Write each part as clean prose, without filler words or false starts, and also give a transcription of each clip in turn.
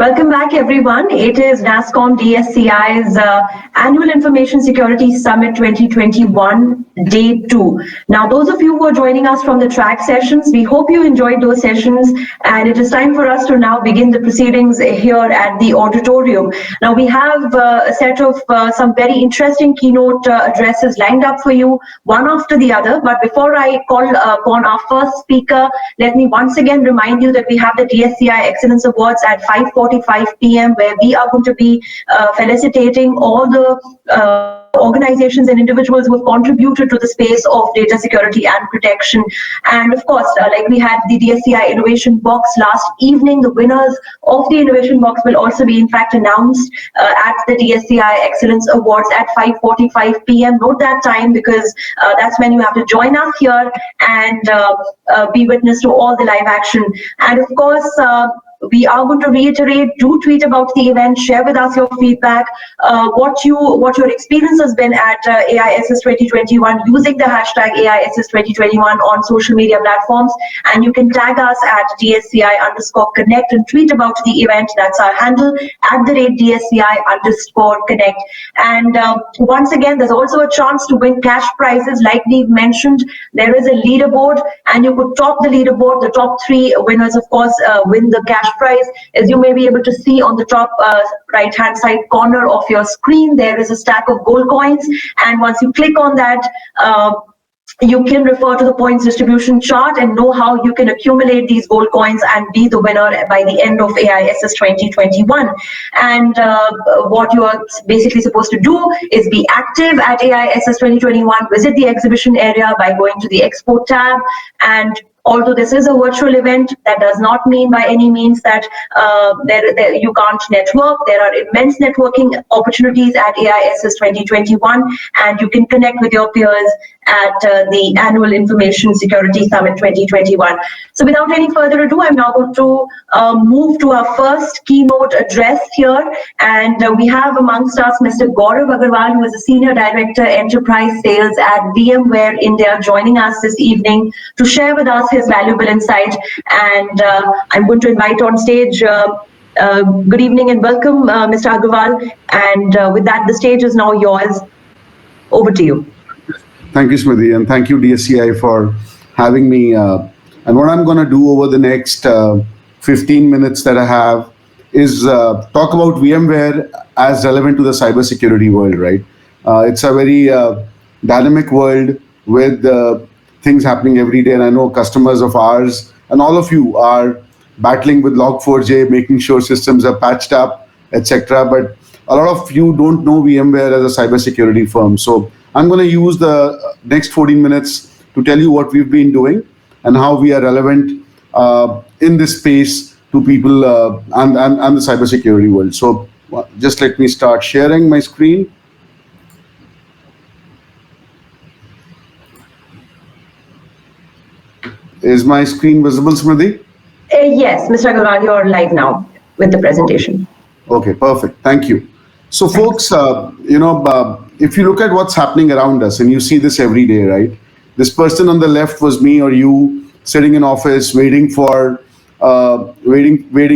Welcome back, everyone. It is NASSCOM DSCI's Annual Information Security Summit 2021, Day 2. Now, those of you who are joining us from the track sessions, we hope you enjoyed those sessions, and it is time for us to now begin the proceedings here at the auditorium. Now, we have a set of some very interesting keynote addresses lined up for you, one after the other. But before I call upon our first speaker, let me once again remind you that we have the DSCI Excellence Awards at 5:45 p.m. where we are going to be felicitating all the organizations and individuals who have contributed to the space of data security and protection. And of course, like we had the DSCI Innovation Box last evening, the winners of the Innovation Box will also be in fact announced at the DSCI Excellence Awards at 5:45 p.m. Note that time, because that's when you have to join us here and be witness to all the live action. And of course, we are going to reiterate, do tweet about the event, share with us your feedback, what your experience has been at AISS 2021 using the hashtag AISS 2021 on social media platforms. And you can tag us at DSCI_Connect and tweet about the event. That's our handle, @DSCI_Connect. And once again, there's also a chance to win cash prizes. Like we've mentioned, there is a leaderboard, and you could top the leaderboard. The top 3 winners, of course, win the cash prize. As you may be able to see on the top right hand side corner of your screen, there is a stack of gold coins, and once you click on that, you can refer to the points distribution chart and know how you can accumulate these gold coins and be the winner by the end of AISS 2021. And what you are basically supposed to do is be active at AISS 2021, visit the exhibition area by going to the Expo tab. And although this is a virtual event, that does not mean by any means that you can't network. There are immense networking opportunities at AISS 2021, and you can connect with your peers at the Annual Information Security Summit 2021. So without any further ado, I'm now going to move to our first keynote address here. And we have amongst us Mr. Gaurav Agarwal, who is a Senior Director Enterprise Sales at Vmware India, joining us this evening to share with us his valuable insight. And I'm going to invite on stage, good evening and welcome, Mr. Agarwal. And with that, the stage is now yours. Over to you. Thank you, Smriti, and thank you, DSCI, for having me. And what I'm going to do over the next 15 minutes that I have is talk about VMware as relevant to the cybersecurity world, right? It's a very dynamic world with things happening every day, and I know customers of ours and all of you are battling with Log4j, making sure systems are patched up, etc. But a lot of you don't know VMware as a cybersecurity firm. So I'm going to use the next 14 minutes to tell you what we've been doing and how we are relevant in this space to people and the cybersecurity world. So just let me start sharing my screen. Is my screen visible, Smriti? Yes, Mr. Agarwal, you're live now with the presentation. Okay, perfect. Thank you. So folks, if you look at what's happening around us, and you see this every day, right? This person on the left was me or you sitting in office, waiting,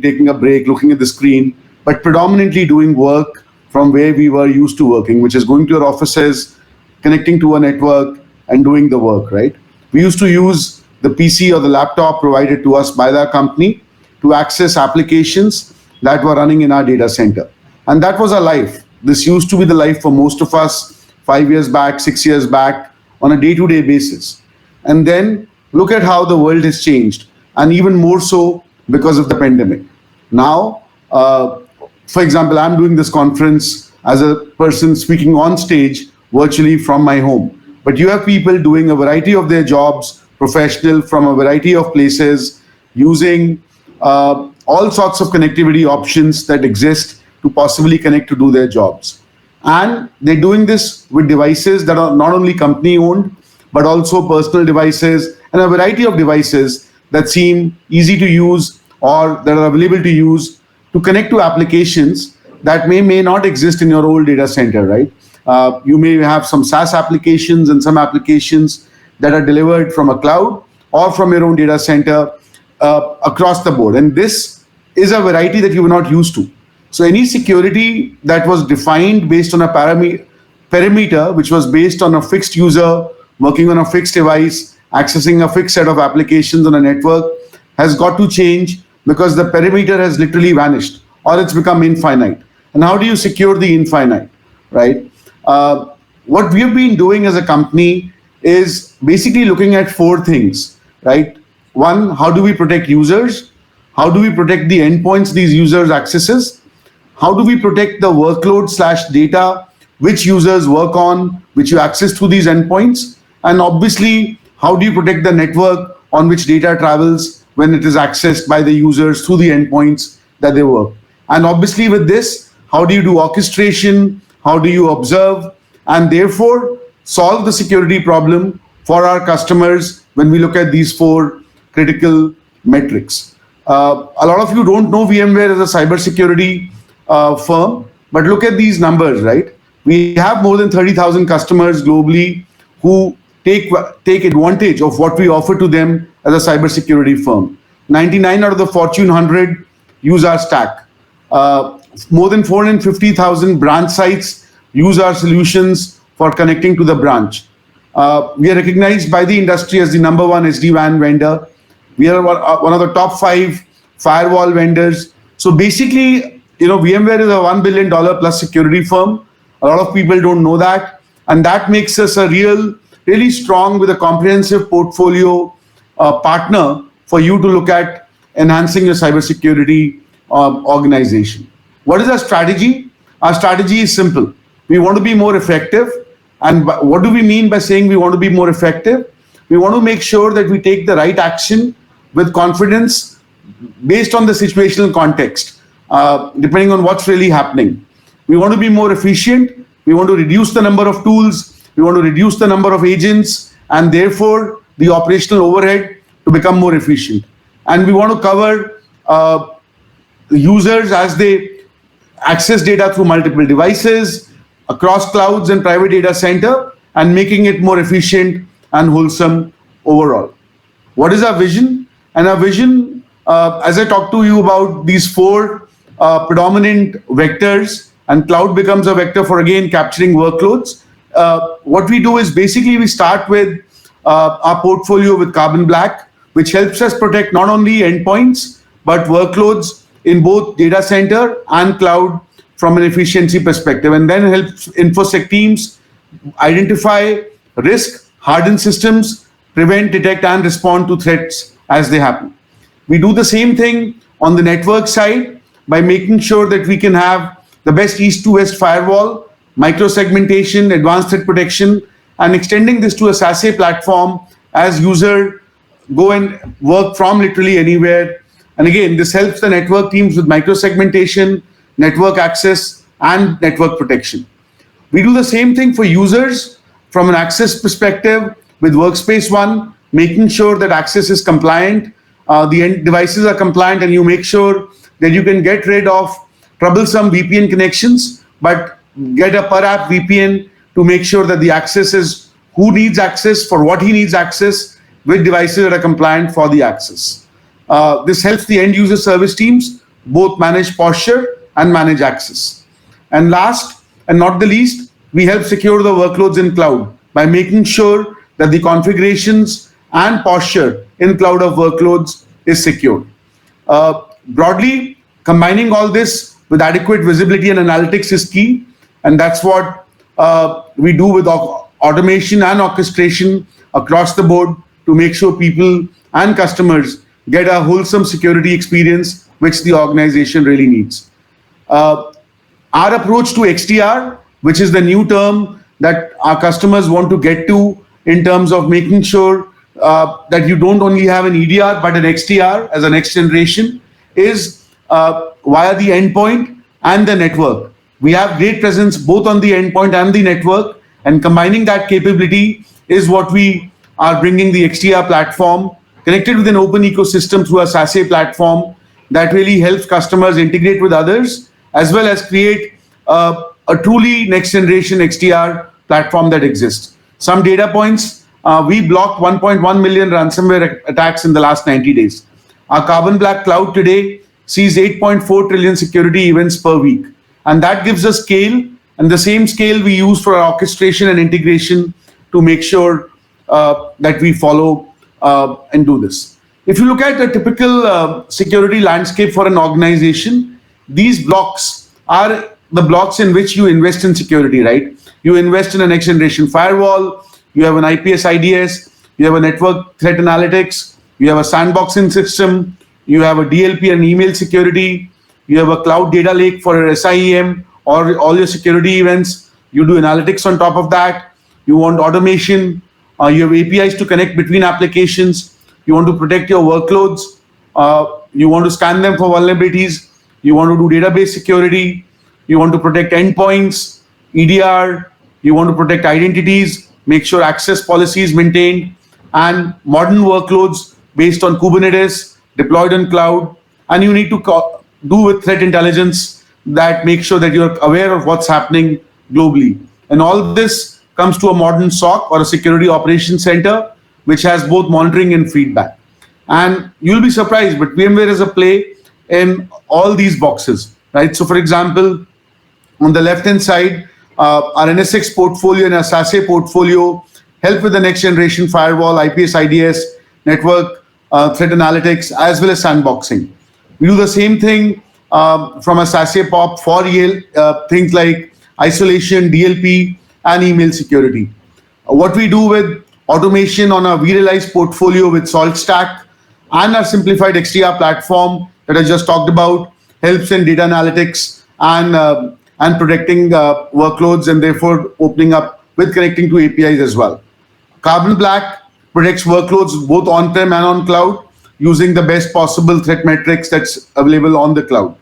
taking a break, looking at the screen, but predominantly doing work from where we were used to working, which is going to our offices, connecting to a network and doing the work, right? We used to use the PC or the laptop provided to us by the company to access applications that were running in our data center. And that was our life. This used to be the life for most of us 5 years back, 6 years back, on a day-to-day basis. And then look at how the world has changed, and even more so because of the pandemic. Now, for example, I'm doing this conference as a person speaking on stage virtually from my home. But you have people doing a variety of their jobs, professional, from a variety of places, using all sorts of connectivity options that exist to possibly connect to do their jobs. And they're doing this with devices that are not only company owned, but also personal devices and a variety of devices that seem easy to use or that are available to use to connect to applications that may not exist in your old data center, right? You may have some SaaS applications and some applications that are delivered from a cloud or from your own data center across the board. And this is a variety that you were not used to. So any security that was defined based on a perimeter, which was based on a fixed user working on a fixed device, accessing a fixed set of applications on a network, has got to change because the perimeter has literally vanished or it's become infinite. And how do you secure the infinite, right? What we have been doing as a company is basically looking at four things, right? One, how do we protect users? How do we protect the endpoints these users accesses? How do we protect the workload slash data which users work on, which you access through these endpoints? And obviously, how do you protect the network on which data travels when it is accessed by the users through the endpoints that they work? And obviously with this, how do you do orchestration? How do you observe? And therefore solve the security problem for our customers when we look at these four critical metrics. A lot of you don't know VMware as a cybersecurity firm, but look at these numbers, right? We have more than 30,000 customers globally who take advantage of what we offer to them as a cybersecurity firm. 99 out of the Fortune 100 use our stack. More than 450,000 branch sites use our solutions for connecting to the branch. We are recognized by the industry as the number one SD-WAN vendor. We are one of the top 5 firewall vendors. So basically, VMware is a $1 billion plus security firm. A lot of people don't know that. And that makes us a really strong with a comprehensive portfolio partner for you to look at enhancing your cybersecurity organization. What is our strategy? Our strategy is simple. We want to be more effective. And what do we mean by saying we want to be more effective? We want to make sure that we take the right action with confidence based on the situational context, depending on what's really happening. We want to be more efficient. We want to reduce the number of tools. We want to reduce the number of agents and therefore the operational overhead to become more efficient. And we want to cover users as they access data through multiple devices, across clouds and private data center, and making it more efficient and wholesome overall. What is our vision? And our vision, as I talked to you about these four predominant vectors, and cloud becomes a vector for again capturing workloads. What we do is basically we start with our portfolio with Carbon Black, which helps us protect not only endpoints, but workloads in both data center and cloud from an efficiency perspective, and then helps InfoSec teams identify risk, harden systems, prevent, detect, and respond to threats as they happen. We do the same thing on the network side by making sure that we can have the best east to west firewall, micro-segmentation, advanced threat protection, and extending this to a SASE platform as user go and work from literally anywhere. And again, this helps the network teams with micro-segmentation, network access, and network protection. We do the same thing for users from an access perspective with Workspace ONE, making sure that access is compliant, the end devices are compliant, and you make sure that you can get rid of troublesome VPN connections, but get a per app VPN to make sure that the access is who needs access for what he needs access with devices that are compliant for the access. This helps the end user service teams both manage posture and manage access. And last and not the least, we help secure the workloads in cloud by making sure that the configurations and posture in cloud of workloads is secured. Broadly, combining all this with adequate visibility and analytics is key, and that's what we do with automation and orchestration across the board to make sure people and customers get a wholesome security experience which the organization really needs. Our approach to XDR, which is the new term that our customers want to get to in terms of making sure that you don't only have an EDR but an XDR as a next generation, is via the endpoint and the network. We have great presence both on the endpoint and the network, and combining that capability is what we are bringing the XDR platform connected with an open ecosystem through a SASE platform that really helps customers integrate with others as well as create a truly next generation XDR platform that exists. Some data points, we blocked 1.1 million ransomware attacks in the last 90 days. Our Carbon Black Cloud today sees 8.4 trillion security events per week. And that gives a scale, and the same scale we use for our orchestration and integration to make sure that we follow and do this. If you look at a typical security landscape for an organization, these blocks are the blocks in which you invest in security, right? You invest in a next generation firewall, you have an IPS IDS, you have a network threat analytics, you have a sandboxing system, you have a DLP and email security, you have a cloud data lake for your SIEM or all your security events, you do analytics on top of that, you want automation, you have APIs to connect between applications, you want to protect your workloads, you want to scan them for vulnerabilities, you want to do database security, you want to protect endpoints, EDR, you want to protect identities, make sure access policy is maintained, and modern workloads based on Kubernetes deployed on cloud. And you need to do with threat intelligence that makes sure that you're aware of what's happening globally. And all this comes to a modern SOC or a security operations center, which has both monitoring and feedback. And you'll be surprised, but VMware is a play in all these boxes, right? So for example, on the left-hand side, our NSX portfolio and our SASE portfolio help with the next generation firewall, IPS IDS, network threat analytics, as well as sandboxing. We do the same thing from a SASE POP for things like isolation, DLP, and email security. What we do with automation on our vRealize portfolio with SaltStack and our simplified XDR platform that I just talked about helps in data analytics and protecting workloads, and therefore opening up with connecting to APIs as well. Carbon Black protects workloads both on-prem and on cloud using the best possible threat metrics that's available on the cloud.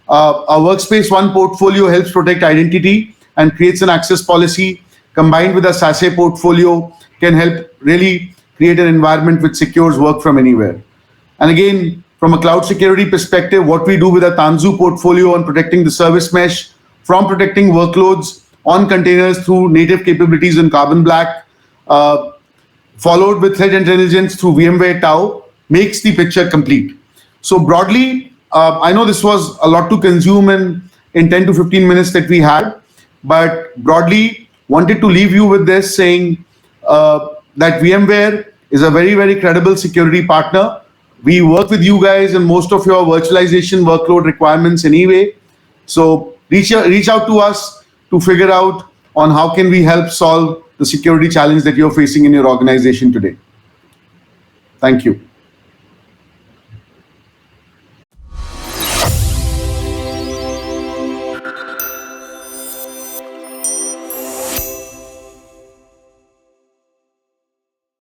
Our Workspace ONE portfolio helps protect identity and creates an access policy. Combined with a SASE portfolio can help really create an environment which secures work from anywhere. And again, from a cloud security perspective, what we do with a Tanzu portfolio on protecting the service mesh, from protecting workloads on containers through native capabilities in Carbon Black, followed with threat intelligence through VMware Tau, makes the picture complete. So broadly, I know this was a lot to consume in 10 to 15 minutes that we had, but broadly wanted to leave you with this saying that VMware is a very, very credible security partner. We work with you guys in most of your virtualization workload requirements anyway. So reach out to us to figure out on how can we help solve the security challenge that you're facing in your organization today. Thank you.